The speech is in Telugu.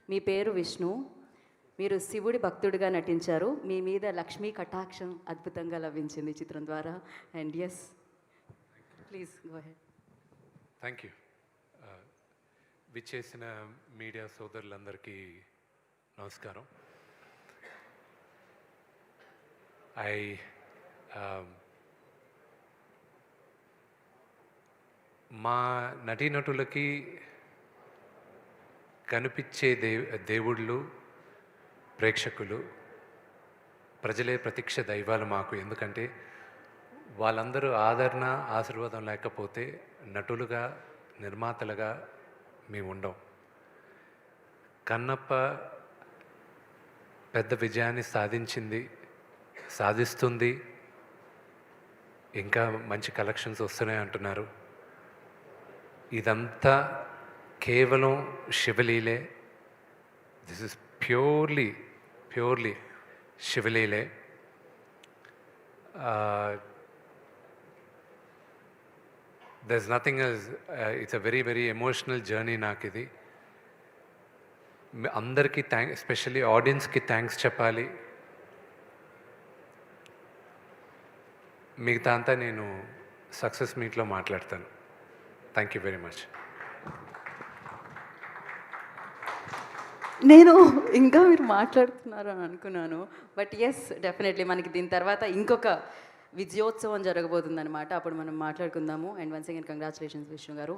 మీ పేరు విష్ణు. మీరు శివుడి భక్తుడిగా నటించారు. మీ మీద లక్ష్మీ కటాక్షం అద్భుతంగా లభించింది ఈ చిత్రం ద్వారా. And yes, please go ahead. Thank you. విచ్చేసిన మీడియా సోదరులందరికీ నమస్కారం. మా నటీనటులకి కనిపించే దేవుళ్ళు ప్రేక్షకులు, ప్రజలే ప్రత్యక్ష దైవాలు మాకు. ఎందుకంటే వాళ్ళందరూ ఆదరణ ఆశీర్వాదం లేకపోతే నటులుగా నిర్మాతలుగా మేము ఉండం. కన్నప్ప పెద్ద విజయాన్ని సాధిస్తుంది. ఇంకా మంచి కలెక్షన్స్ వస్తున్నాయి అంటున్నారు. ఇదంతా కేవలం శివలీలే. దిస్ ఇస్ ప్యూర్లీ శివలీలే. there's nothing else. It's a very, very emotional journey నాకు ఇది. అందరికీ ఎస్పెషల్లీ ఆడియన్స్కి థ్యాంక్స్ చెప్పాలి. మిగతా అంతా నేను సక్సెస్ మీట్లో మాట్లాడతాను. Thank you very much. నేను ఇంకా మీరు మాట్లాడుతున్నారు అని అనుకున్నాను. బట్ ఎస్, డెఫినెట్లీ మనకి దీని తర్వాత ఇంకొక విజయోత్సవం జరగబోతుందన్నమాట. అప్పుడు మనం మాట్లాడుకుందాము. And once again congratulations Vishnu గారు.